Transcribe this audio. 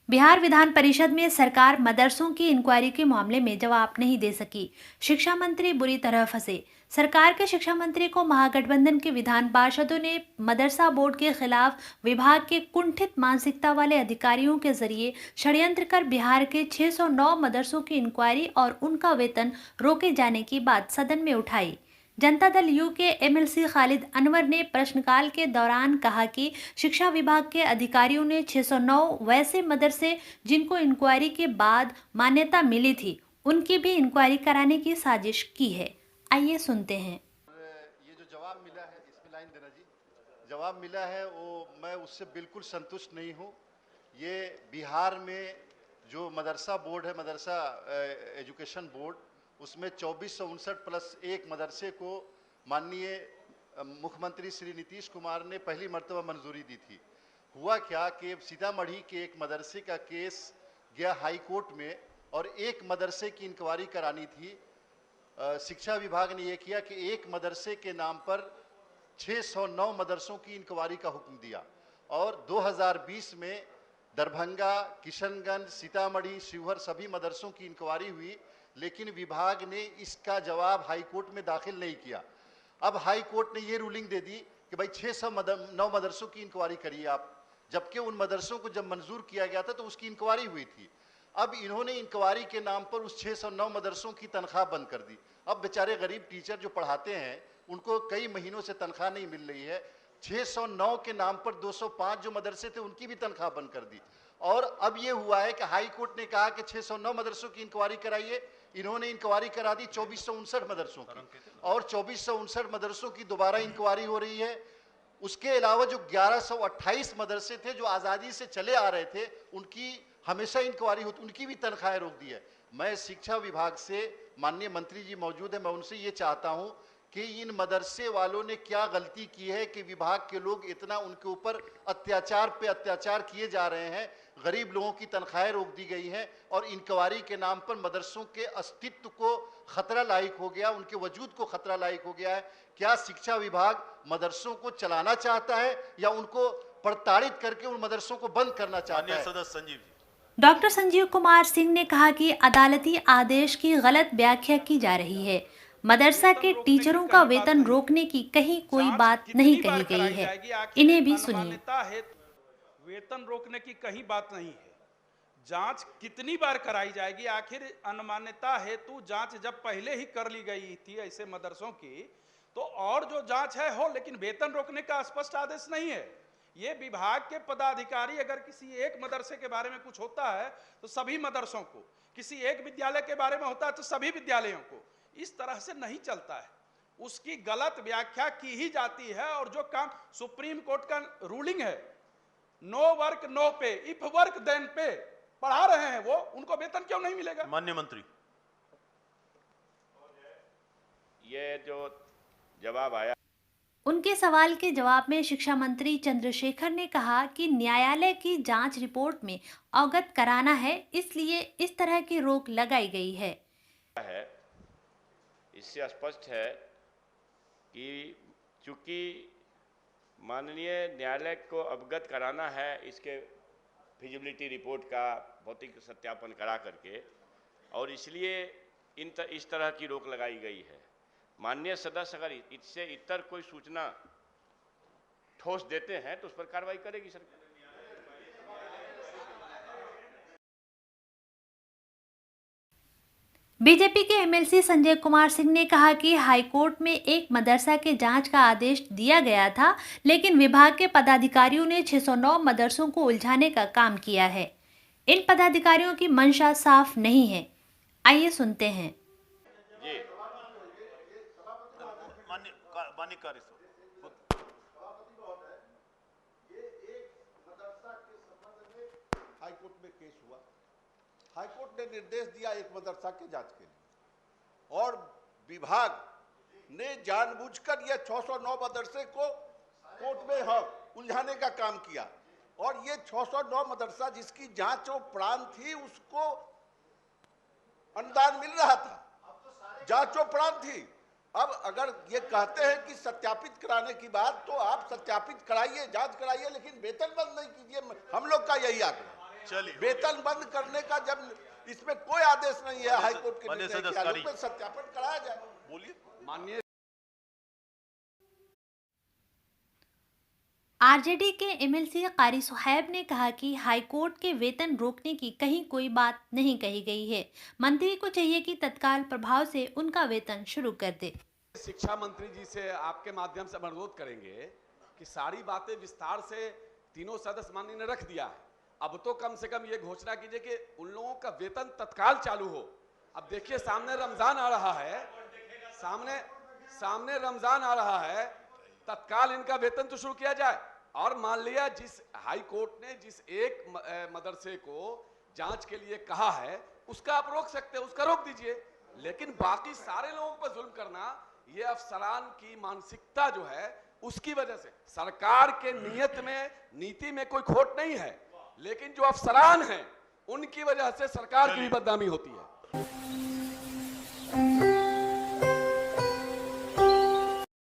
बिहार विधान परिषद में सरकार मदरसों की इंक्वायरी के मामले में जवाब नहीं दे सकी। शिक्षा मंत्री बुरी तरह फंसे। सरकार के शिक्षा मंत्री को महागठबंधन के विधान पार्षदों ने मदरसा बोर्ड के खिलाफ विभाग के कुंठित मानसिकता वाले अधिकारियों के जरिए षड्यंत्र कर बिहार के 609 मदरसों की इंक्वायरी और उनका वेतन रोके जाने की बात सदन में उठाई। जनता दल यू के एमएलसी खालिद अनवर ने प्रश्नकाल के दौरान कहा कि शिक्षा विभाग के अधिकारियों ने 609 वैसे मदरसे जिनको इंक्वायरी के बाद मान्यता मिली थी, उनकी भी इंक्वायरी कराने की साजिश की है। आइए सुनते हैं। ये जो जवाब मिला है, इसमें लाइन देना जी, जवाब मिला है वो मैं उससे बिल्कुल संतुष्ट नहीं हूँ। ये बिहार में जो मदरसा बोर्ड है, मदरसा एजुकेशन बोर्ड, उसमें 2459 प्लस एक मदरसे को माननीय मुख्यमंत्री श्री नीतीश कुमार ने पहली मर्तबा मंजूरी दी थी। हुआ क्या कि सीतामढ़ी के एक मदरसे का केस गया हाई कोर्ट में और एक मदरसे की इंक्वायरी करानी थी। शिक्षा विभाग ने यह किया कि एक मदरसे के नाम पर 609 मदरसों की इंक्वायरी का हुक्म दिया और 2020 में दरभंगा, किशनगंज, सीतामढ़ी, शिवहर सभी मदरसों की इंक्वायरी हुई, लेकिन विभाग ने इसका जवाब हाई कोर्ट में दाखिल नहीं किया। अब हाई कोर्ट ने ये रूलिंग दे दी कि भाई 609 मदरसों की इंक्वायरी करिए आप, जबकि उन मदरसों को जब मंजूर किया गया था तो उसकी इंक्वायरी हुई थी। अब इन्होंने इंक्वायरी के नाम पर उस 609 मदरसों की तनख्वाह बंद कर दी। अब बेचारे गरीब टीचर जो पढ़ाते हैं उनको कई महीनों से तनख्वाह नहीं मिल रही है। 609 के नाम पर 205 जो मदरसे थे उनकी भी तनख्वाह बंद कर दी। और अब ये हुआ है कि हाई कोर्ट ने कहा कि 609 मदरसों की इंक्वायरी कराइए। इन्होंने इंक्वायरी करा दी 2459 मदरसों की और 2459 मदरसों की दोबारा इंक्वायरी हो रही है। उसके अलावा जो 1128 मदरसे थे जो आज़ादी से चले आ रहे थे उनकी हमेशा इंक्वायरी होती, उनकी भी तनख्वाहें रोक दी है। मैं शिक्षा विभाग से, माननीय मंत्री जी मौजूद है, मैं उनसे ये चाहता हूं कि इन मदरसे वालों ने क्या गलती की है कि विभाग के लोग इतना उनके ऊपर अत्याचार पे अत्याचार किए जा रहे हैं। गरीब लोगों की तनख्वाहें रोक दी गई हैं और इंक्वायरी के नाम पर मदरसों के अस्तित्व को खतरा लायक हो गया, उनके वजूद को खतरा लायक हो गया है। क्या शिक्षा विभाग मदरसों को चलाना चाहता है या उनको प्रताड़ित करके उन मदरसों को बंद करना चाहता है? सदस्य संजीव जी। डॉक्टर संजीव कुमार सिंह ने कहा कि अदालती आदेश की गलत व्याख्या की जा रही है। मदरसा के टीचरों का वेतन रोकने की कहीं कोई बात नहीं कही गई है। इन्हें भी सुनिए। वेतन रोकने की कहीं बात नहीं है। जांच कितनी बार कराई जाएगी? आखिर अनमान्यता हेतु जांच जब पहले ही कर ली गई थी ऐसे मदरसों की, तो और जो जांच है हो, लेकिन वेतन रोकने का स्पष्ट आदेश नहीं है। ये विभाग के पदाधिकारी अगर किसी एक मदरसे के बारे में कुछ होता है तो सभी मदरसों को, किसी एक विद्यालय के बारे में होता है तो सभी विद्यालयों को, इस तरह से नहीं चलता है। उसकी गलत व्याख्या की ही जाती है। और जो काम सुप्रीम कोर्ट का रूलिंग है, नो वर्क नो पे, इफ वर्क देन पे, पढ़ा रहे हैं वो, उनको वेतन क्यों नहीं मिलेगा? माननीय मंत्री, ये जो जवाब आया, उनके सवाल के जवाब में शिक्षा मंत्री चंद्रशेखर ने कहा कि न्यायालय की जांच रिपोर्ट में अवगत कराना है, इसलिए इस तरह की रोक लगाई गई है। इससे स्पष्ट है कि चूंकि माननीय न्यायालय को अवगत कराना है इसके फिजिबिलिटी रिपोर्ट का भौतिक सत्यापन करा करके, और इसलिए इस तरह की रोक लगाई गई है। माननीय सदस्य अगर इससे इतर कोई सूचना ठोस देते हैं तो उस पर कार्रवाई करेगी सरकार। बीजेपी के एमएलसी संजय कुमार सिंह ने कहा कि हाईकोर्ट में एक मदरसा के जांच का आदेश दिया गया था, लेकिन विभाग के पदाधिकारियों ने 609 मदरसों को उलझाने का काम किया है। इन पदाधिकारियों की मंशा साफ नहीं है। आइए सुनते हैं। हाईकोर्ट में केस हुआ, हाईकोर्ट ने निर्देश दिया एक मदरसा के जांच के लिए और विभाग ने जानबूझकर यह 609 मदरसे को कोर्ट में उलझाने का काम किया। और ये 609 मदरसा जिसकी जांच उपरांत थी उसको अनुदान मिल रहा था, जांच उपरांत थी। अब अगर ये कहते हैं कि सत्यापित कराने की बात, तो आप सत्यापित कराइए, जांच कराइए, लेकिन वेतन बंद नहीं कीजिए। हम लोग का यही आग्रह है। चलिए। वेतन बंद करने का जब इसमें कोई आदेश नहीं है हाईकोर्ट के माननीय निर्णय के सदस्य आलोक में सत्यापन कराया जाए। बोलिए। माननीय आरजेडी के एमएलसी कारी सुहैब ने कहा कि हाईकोर्ट के वेतन रोकने की कहीं कोई बात नहीं कही गई है। मंत्री को चाहिए कि तत्काल प्रभाव से उनका वेतन शुरू कर दे। शिक्षा मंत्री जी से आपके माध्यम से अनुरोध करेंगे कि सारी बातें विस्तार से तीनों सदस्य माननीय ने रख दिया है। अब तो कम से कम ये घोषणा कीजिए कि उन लोगों का वेतन तत्काल चालू हो। अब देखिए सामने रमजान आ रहा है, सामने रमजान आ रहा है, तत्काल इनका वेतन तो शुरू किया जाए। और मान लिया जिस हाई कोर्ट ने जिस एक मदरसे को जांच के लिए कहा है उसका आप रोक सकते हैं, उसका रोक दीजिए। लेकिन बाकी सारे लोगों पर जुल्म करना, ये अफसरान की मानसिकता जो है उसकी वजह से सरकार के नियत में नीति में कोई खोट नहीं है, लेकिन जो अफसरान हैं उनकी वजह से सरकार की भी बदनामी होती है।